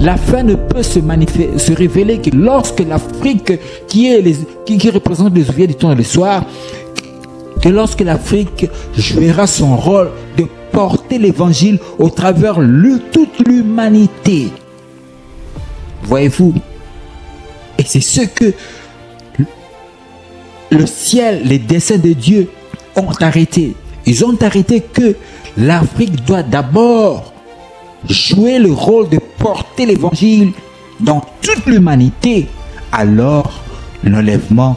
La fin ne peut se révéler que lorsque l'Afrique, qui représente les ouvriers du temps et du soir, que lorsque l'Afrique jouera son rôle de porter l'évangile au travers toute l'humanité. Voyez-vous? Et c'est ce que le ciel, les desseins de Dieu ont arrêté. Ils ont arrêté que l'Afrique doit d'abord jouer le rôle de porter l'évangile dans toute l'humanité. Alors l'enlèvement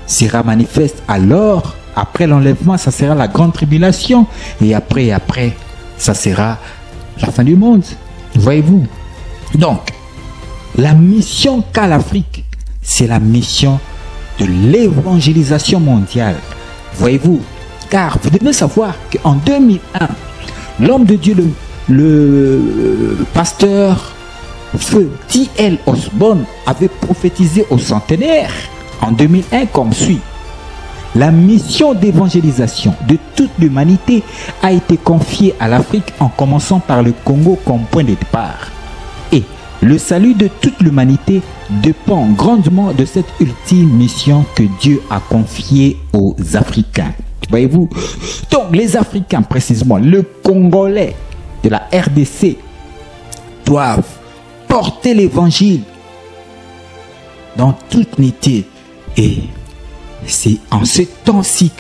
sera manifeste. Alors, après l'enlèvement, ça sera la grande tribulation. Et après, ça sera la fin du monde. Voyez-vous? Donc, la mission qu'a l'Afrique, c'est la mission de l'évangélisation mondiale. Voyez-vous? Car vous devez savoir qu'en 2001, l'homme de Dieu, le pasteur Feu T.L. Osborne avait prophétisé au centenaire en 2001 comme suit. La mission d'évangélisation de toute l'humanité a été confiée à l'Afrique en commençant par le Congo comme point de départ. Et le salut de toute l'humanité dépend grandement de cette ultime mission que Dieu a confiée aux Africains. Voyez-vous? Donc les Africains, précisément le Congolais de la RDC, doivent porter l'évangile dans toute unité. Et c'est en ce temps-ci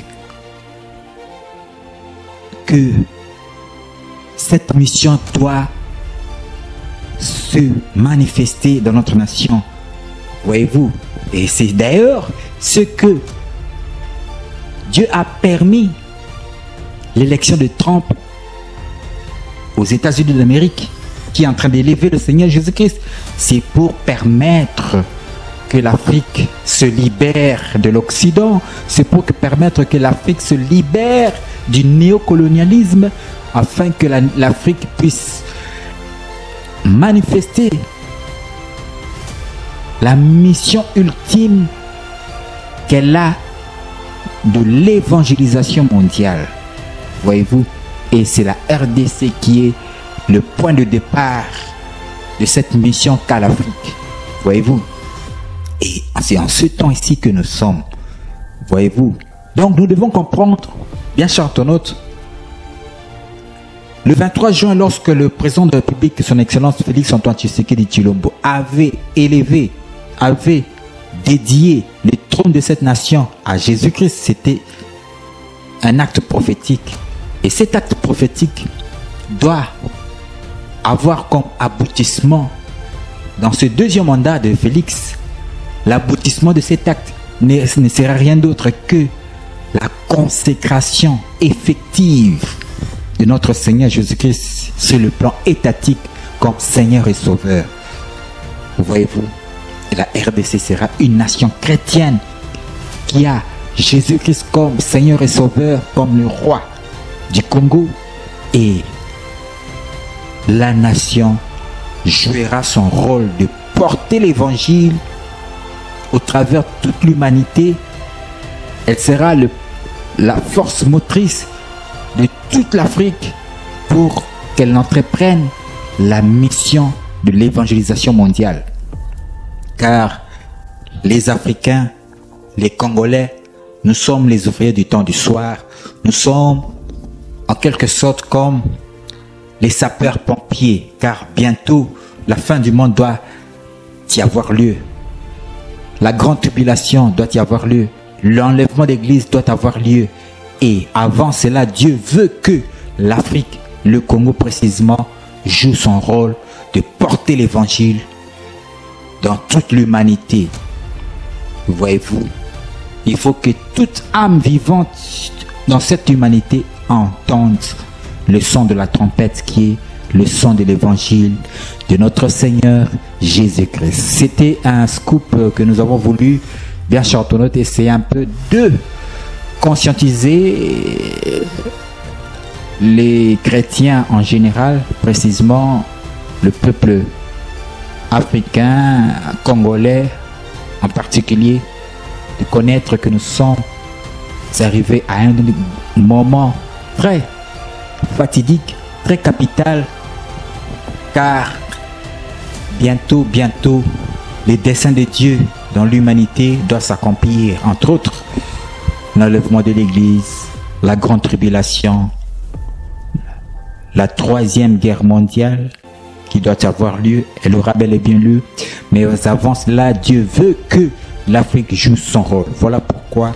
que cette mission doit se manifester dans notre nation. Voyez-vous? Et c'est d'ailleurs ce que Dieu a permis l'élection de Trump aux États-Unis d'Amérique, qui est en train d'élever le Seigneur Jésus-Christ. C'est pour permettre que l'Afrique se libère de l'Occident. C'est pour permettre que l'Afrique se libère du néocolonialisme, afin que l'Afrique puisse manifester la mission ultime qu'elle a de l'évangélisation mondiale. Voyez-vous? Et c'est la RDC qui est le point de départ de cette mission qu'a l'Afrique. Voyez-vous? Et c'est en ce temps ici que nous sommes. Voyez-vous? Donc nous devons comprendre, bien chers internautes, le 23 juin, lorsque le président de la République, son Excellence Félix Antoine Tshisekedi Tshilombo, avait dédié le trône de cette nation à Jésus-Christ, c'était un acte prophétique. Et cet acte prophétique doit avoir comme aboutissement, dans ce deuxième mandat de Félix, l'aboutissement de cet acte ne sera rien d'autre que la consécration effective de notre Seigneur Jésus-Christ sur le plan étatique comme Seigneur et Sauveur. Voyez-vous, la RDC sera une nation chrétienne qui a Jésus-Christ comme Seigneur et Sauveur, comme le roi du Congo, et la nation jouera son rôle de porter l'évangile au travers de toute l'humanité. Elle sera la force motrice de toute l'Afrique pour qu'elle entreprenne la mission de l'évangélisation mondiale. Car les Africains, les Congolais, nous sommes les ouvriers du temps du soir. Nous sommes en quelque sorte comme les sapeurs-pompiers, car bientôt la fin du monde doit y avoir lieu. La grande tribulation doit y avoir lieu. L'enlèvement d'église doit avoir lieu. Et avant cela, Dieu veut que l'Afrique, le Congo précisément, joue son rôle de porter l'évangile dans toute l'humanité. Voyez-vous, il faut que toute âme vivante dans cette humanité entende le son de la trompette, qui est le son de l'évangile de notre Seigneur Jésus-Christ. C'était un scoop que nous avons voulu bien chantonner, essayer un peu de conscientiser les chrétiens en général, précisément le peuple africain, congolais en particulier, de connaître que nous sommes arrivés à un moment très fatidique, très capital car bientôt, les desseins de Dieu dans l'humanité doivent s'accomplir, entre autres, l'enlèvement de l'Église, la grande tribulation, la 3e guerre mondiale qui doit avoir lieu, elle aura bel et bien lieu, mais avant cela, Dieu veut que l'Afrique joue son rôle. Voilà pourquoi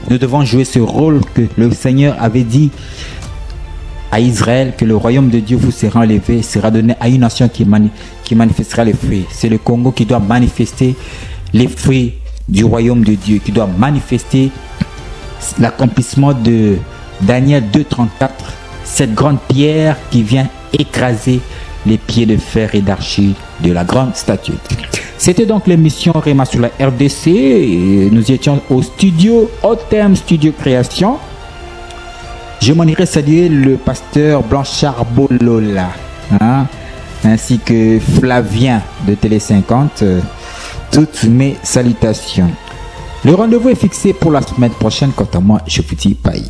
nous devons jouer ce rôle que le Seigneur avait dit à Israël, que le royaume de Dieu vous sera enlevé, sera donné à une nation qui manifestera les fruits. C'est le Congo qui doit manifester les fruits du royaume de Dieu, qui doit manifester l'accomplissement de Daniel 2,34, cette grande pierre qui vient écraser les pieds de fer et d'argile de la grande statue. C'était donc l'émission Réma sur la RDC. Et nous étions au studio, au thème Studio Création. Je m'en irai saluer le pasteur Blanchard Bolola, ainsi que Flavien de Télé 50. Toutes mes salutations. Le rendez-vous est fixé pour la semaine prochaine. Quant à moi, je vous dis bye.